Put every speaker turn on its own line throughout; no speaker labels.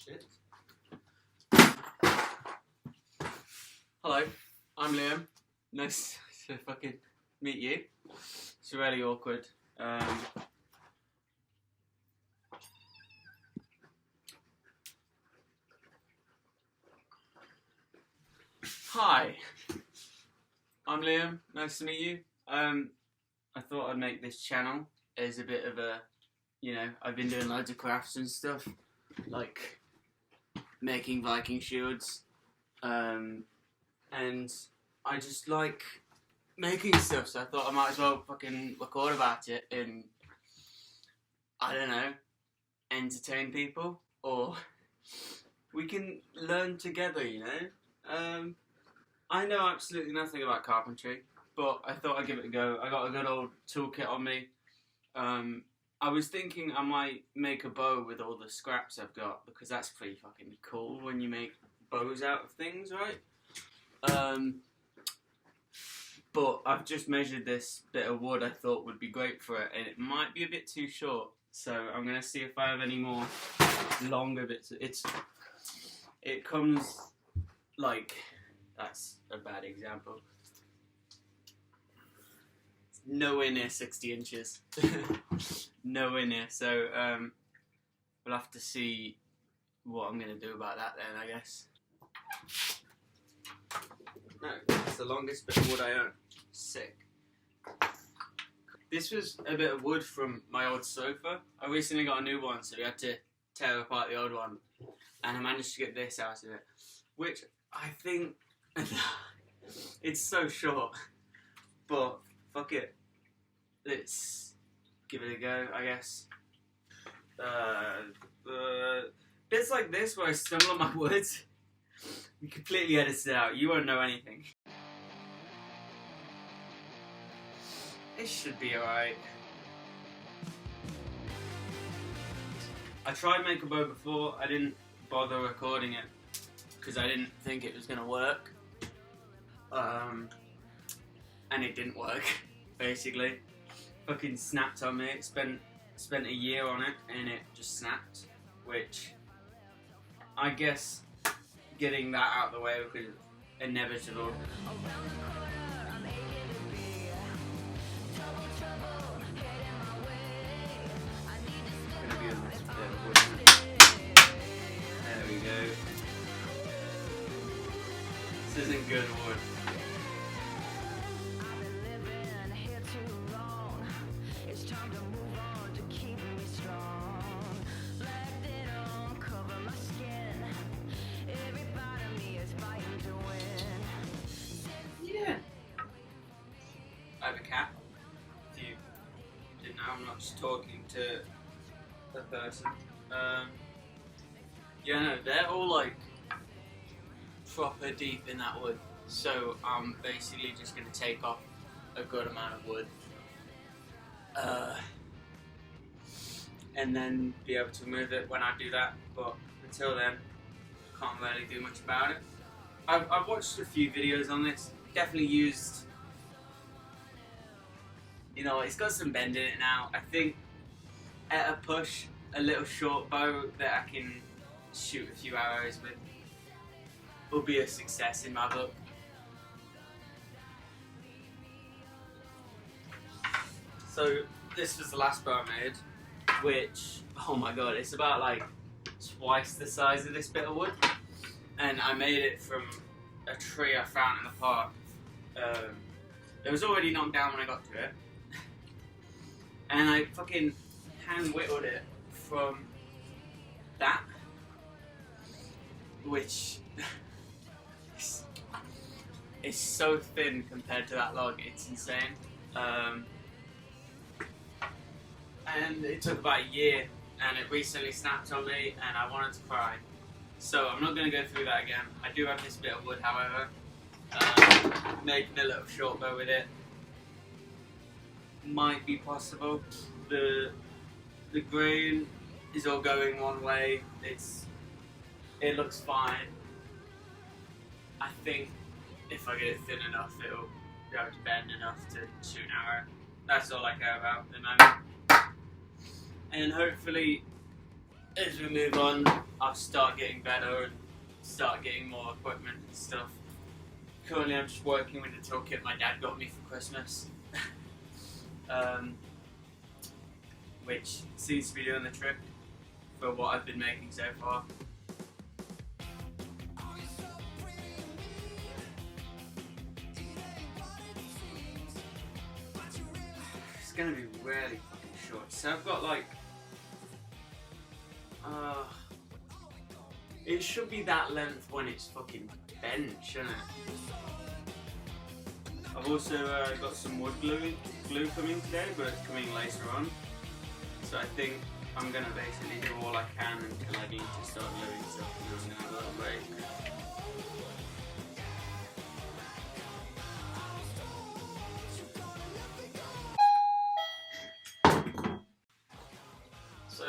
Shit. Hello, I'm Liam. Nice to fucking meet you. It's really awkward. Hi, I'm Liam. Nice to meet you. I thought I'd make this channel as a bit of a, I've been doing loads of crafts and stuff, like making Viking shields, and I just like making stuff, so I thought I might as well fucking record about it and, I don't know, entertain people, or we can learn together, I know absolutely nothing about carpentry, but I thought I'd give it a go. I got a good old toolkit on me. I was thinking I might make a bow with all the scraps I've got, because that's pretty fucking cool when you make bows out of things, right? But I've just measured this bit of wood I thought would be great for it, and it might be a bit too short, so I'm going to see if I have any more longer bits. It comes like, that's a bad example. Nowhere near 60 inches. Nowhere near. So we'll have to see what I'm going to do about that then, I guess. No, it's the longest bit of wood I own. Sick. This was a bit of wood from my old sofa. I recently got a new one, so we had to tear apart the old one. And I managed to get this out of it. Which I think... it's so short. But fuck it. Let's give it a go, I guess. Bits like this where I stumble on my words, you completely edit it out. You won't know anything. It should be alright. I tried to make a bow before. I didn't bother recording it because I didn't think it was gonna work. And it didn't work, basically. Fucking snapped on me. It spent a year on it and it just snapped, which I guess getting that out of the way was inevitable. Gonna be a nice bit of wood. There we go. This isn't good wood. I have a cat. If you didn't know, I'm not just talking to a person. Yeah, no, they're all like proper deep in that wood. So I'm basically just going to take off a good amount of wood. And then be able to move it when I do that. But until then, can't really do much about it. I've watched a few videos on this. Definitely used... it's got some bend in it now. I think at a push, a little short bow that I can shoot a few arrows with will be a success in my book. So this was the last bow I made, which, oh my god, it's about like twice the size of this bit of wood. And I made it from a tree I found in the park. It was already knocked down when I got to it. And I fucking hand whittled it from that, which is so thin compared to that log, it's insane. And it took about a year, and it recently snapped on me, and I wanted to cry. So I'm not going to go through that again. I do have this bit of wood, however. Making a little short bow with it might be possible. The grain is all going one way. It looks fine. I think if I get it thin enough, it'll be able to bend enough to shoot an arrow. That's all I care about at the moment. And hopefully as we move on, I'll start getting better and start getting more equipment and stuff. Currently I'm just working with the toolkit my dad got me for Christmas. Which seems to be doing the trick for what I've been making so far. It's gonna be really fucking short. So I've got like, it should be that length when it's fucking bent, shouldn't it? I've also got some wood glue coming today, but it's coming later on. So I think I'm gonna basically do all I can until I need to start gluing stuff, and then I'm gonna have a little break. So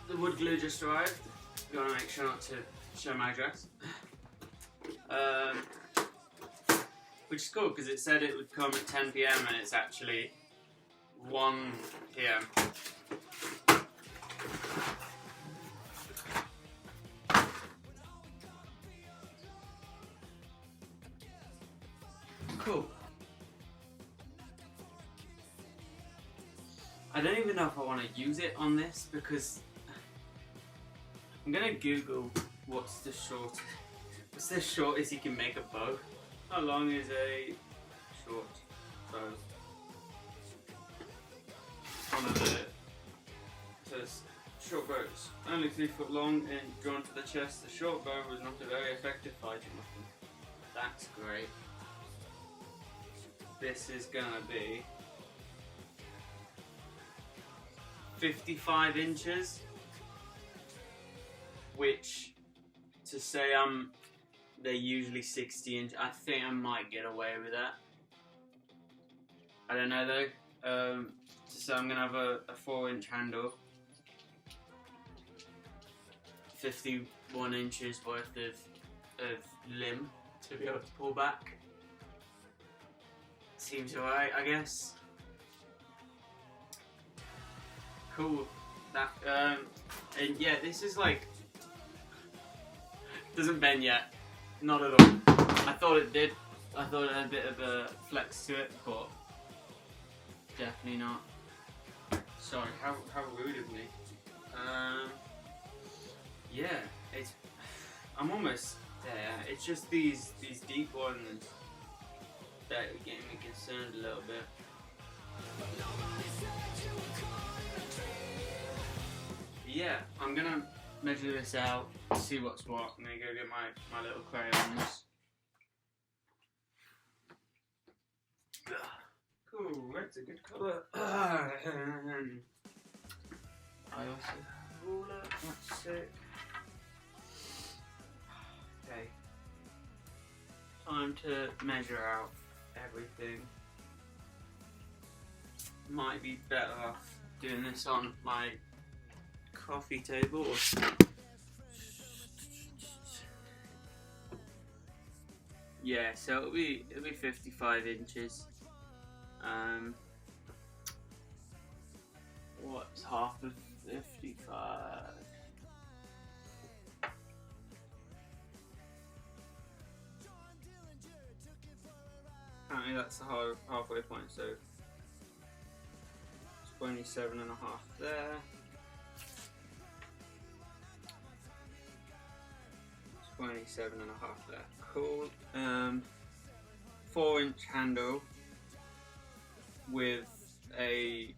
the wood glue just arrived. You wanna make sure not to show my address. Which is cool because it said it would come at 10 PM and it's actually 1 PM. Cool. I don't even know if I want to use it on this because I'm gonna Google what's the shortest you can make a bow. How long is a short bow? One of the says short bows only 3 foot long and drawn to the chest. The short bow was not a very effective fighting weapon. That's great. This is gonna be 55 inches, which to say they're usually 60 inch. I think I might get away with that. I don't know though. So I'm gonna have a 4-inch handle, 51 inches worth of limb to be able to pull back. Seems alright, I guess. Cool. That and yeah, this is like doesn't bend yet. Not at all. I thought it did. I thought it had a bit of a flex to it, but definitely not. Sorry, how rude of me. Yeah, I'm almost there. It's just these deep ones that are getting me concerned a little bit. Yeah, I'm gonna measure this out, see what's what. I'm gonna go get my little crayons. Cool, red's a good colour. I also have a ruler, that's sick. Okay. Time to measure out everything. Might be better off doing this on my coffee table. Yeah, so it'll be 55 inches. What's half of 55? Apparently that's the halfway point, so 27 and a half there. 27 and a half there. Cool. 4-inch handle with a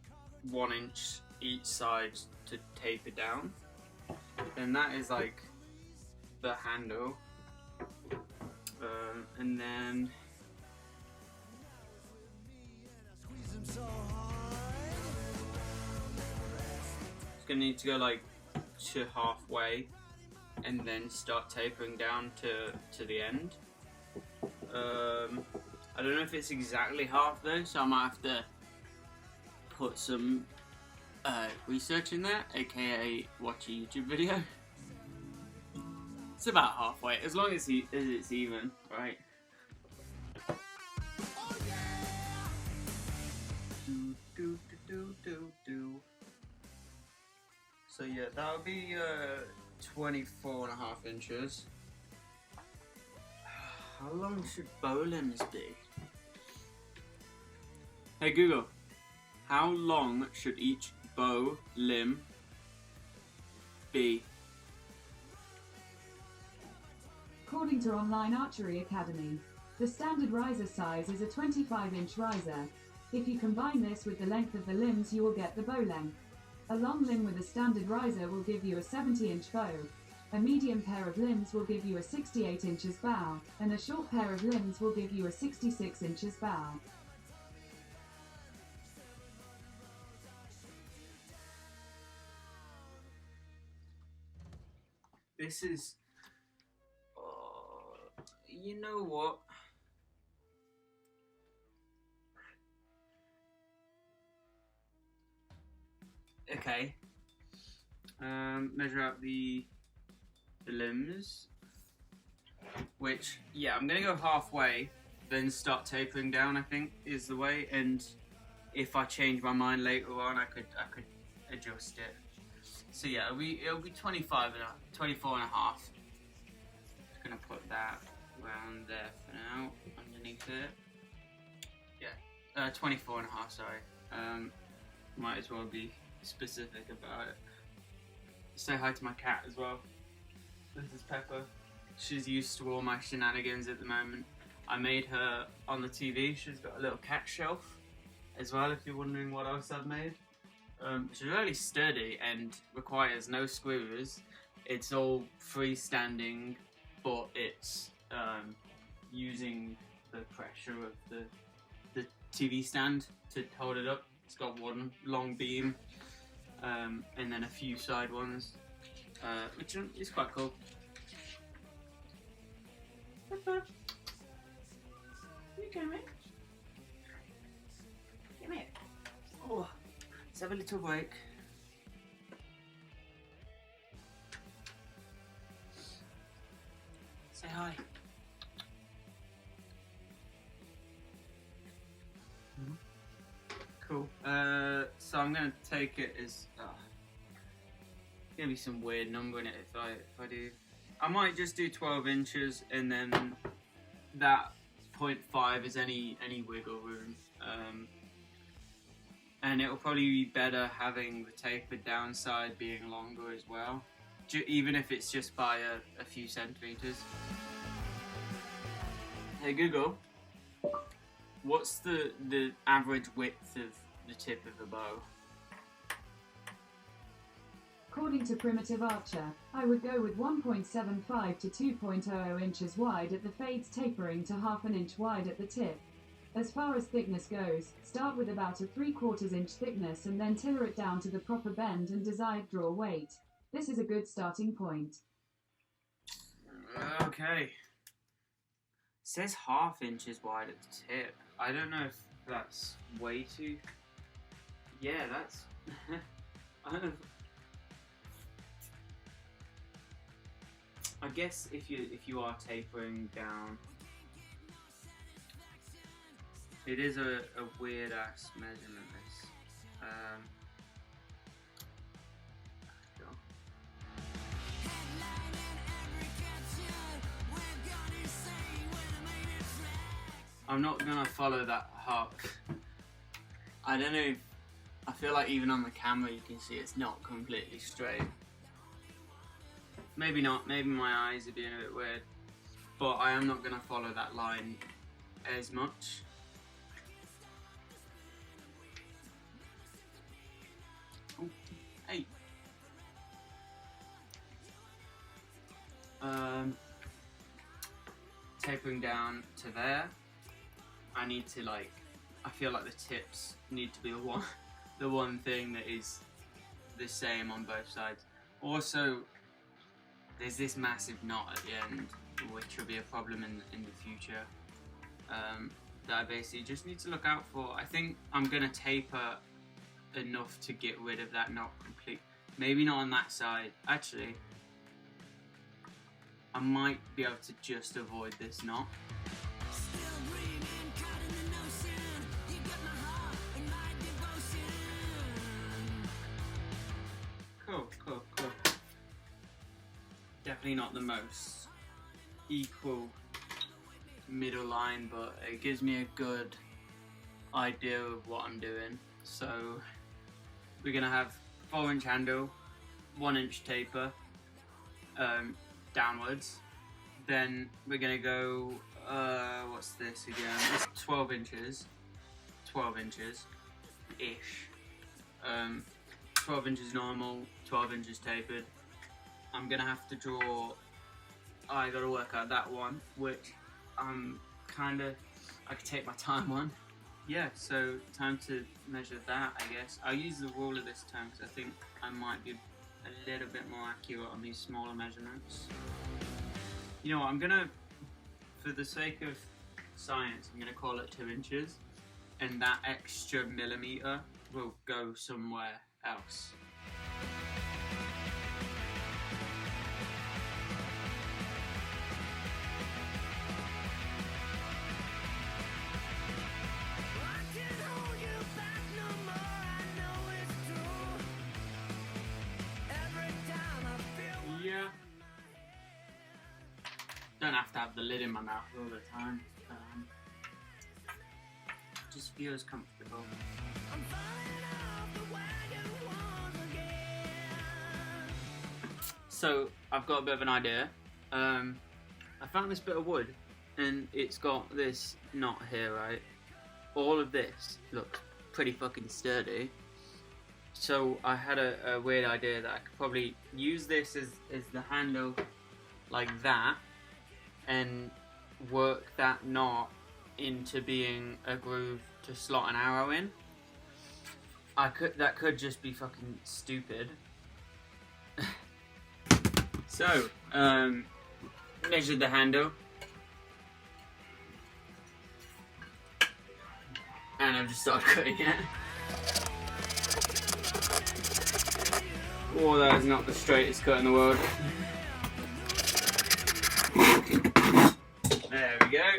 1 inch each side to taper down. Then that is like the handle. And then it's gonna need to go like to halfway and then start tapering down to the end. I don't know if it's exactly half though, so I might have to put some research in there, aka watch a YouTube video. It's about halfway, as long as it's even, right? So yeah, that'll be 24.5 inches. How long should bow limbs be? Hey Google, how long should each bow limb be?
According to Online Archery Academy, the standard riser size is a 25-inch riser. If you combine this with the length of the limbs, you will get the bow length. A long limb with a standard riser will give you a 70-inch bow. A medium pair of limbs will give you a 68 inches bow, and a short pair of limbs will give you a 66 inches bow.
This is... you know what? Okay. Measure out the limbs. Which, yeah, I'm gonna go halfway, then start tapering down, I think, is the way. And if I change my mind later on, I could adjust it. So yeah, it'll be 24 and a half. Just gonna put that around there for now, underneath it. Yeah, 24 and a half, sorry. Might as well be specific about it. Say hi to my cat as well. This is Pepper. She's used to all my shenanigans at the moment. I made her on the TV. She's got a little cat shelf as well, if you're wondering what else I've made. She's really sturdy and requires no screws. It's all freestanding, but it's using the pressure of the TV stand to hold it up. It's got one long beam and then a few side ones, which is quite cool. Pepper, you come here. Come here. Oh, let's have a little break. Say hi. Cool. So I'm gonna take it as gonna be some weird number in it if I do. I might just do 12 inches and then that 0.5 is any wiggle room. And it'll probably be better having the tapered downside being longer as well, even if it's just by a few centimeters. Hey Google, what's the average width of the tip of a bow?
According to Primitive Archer, I would go with 1.75 to 2.00 inches wide at the fades, tapering to half an inch wide at the tip. As far as thickness goes, start with about a 3/4 inch thickness and then tailor it down to the proper bend and desired draw weight. This is a good starting point.
Okay. It says half inches wide at the tip. I don't know if that's way too... Yeah, that's... I don't know. I guess if you are tapering down, it is a weird ass measurement. This. I'm not gonna follow that hawk. I don't know if, I feel like even on the camera you can see it's not completely straight. Maybe not, maybe my eyes are being a bit weird, but I am not gonna follow that line as much. Oh, hey. Tapering down to there. I need to I feel like the tips need to be the one thing that is the same on both sides. Also, there's this massive knot at the end, which will be a problem in the future, that I basically just need to look out for. I think I'm gonna taper enough to get rid of that knot completely. Maybe not on that side. Actually, I might be able to just avoid this knot. Cool. definitely not the most equal middle line, but it gives me a good idea of what I'm doing. So we're gonna have 4-inch handle, 1-inch taper downwards. Then we're gonna go, what's this again? It's 12 inches ish. 12 inches normal, 12 inches tapered. I'm gonna have to draw, I gotta work out that one, which I'm I could take my time on. Yeah, so time to measure that, I guess. I'll use the ruler this time because I think I might be a little bit more accurate on these smaller measurements. You know what, I'm gonna, for the sake of science, I'm gonna call it 2 inches, and that extra millimeter will go somewhere else. Yeah. Don't have to have the lid in my mouth all the time. Just feels comfortable. So I've got a bit of an idea. I found this bit of wood, and it's got this knot here, right? All of this looks pretty fucking sturdy. So I had a weird idea that I could probably use this as the handle like that, and work that knot into being a groove to slot an arrow in. That could just be fucking stupid. So, measured the handle, and I've just started cutting it. Oh, that is not the straightest cut in the world. There we go.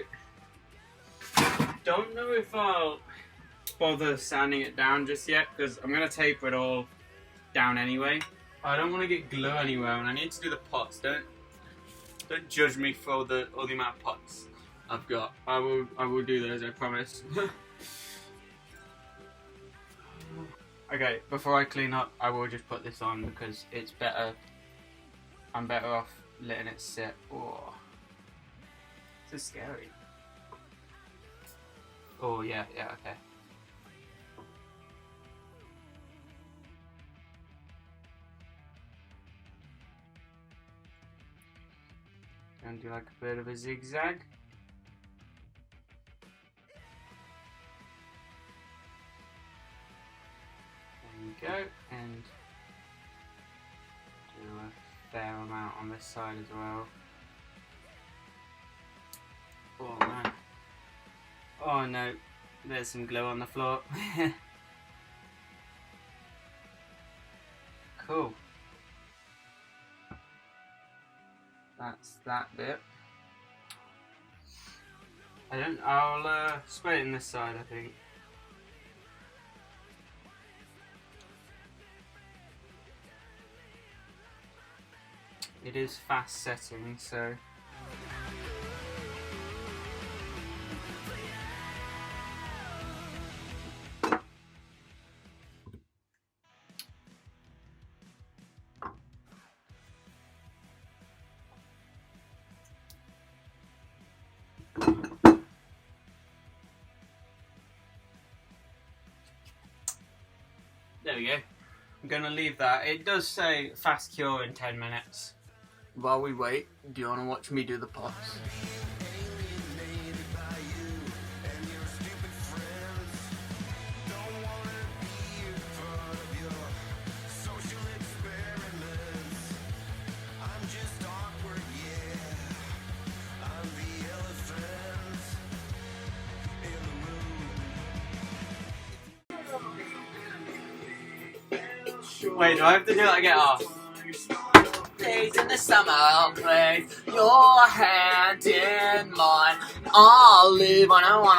Don't know if I'll bother sanding it down just yet, because I'm going to taper it all down anyway. I don't want to get glue anywhere, and I need to do the pots. Don't judge me for all the amount of pots I've got. I will do those, I promise. Okay, before I clean up, I will just put this on because it's better. I'm better off letting it sit. Oh, this is scary. Oh yeah, okay. And do like a bit of a zigzag. There you go, and do a fair amount on this side as well. Oh no. Oh no, there's some glue on the floor. Cool. That's that bit. I'll spray it in this side, I think. It is fast setting, so. There we go. I'm gonna leave that. It does say fast cure in 10 minutes. While we wait, do you want to watch me do the pots? Wait, do I have to do it again? Oh. Days in the summer, I'll place your hand in mine. I'll leave when I wanna.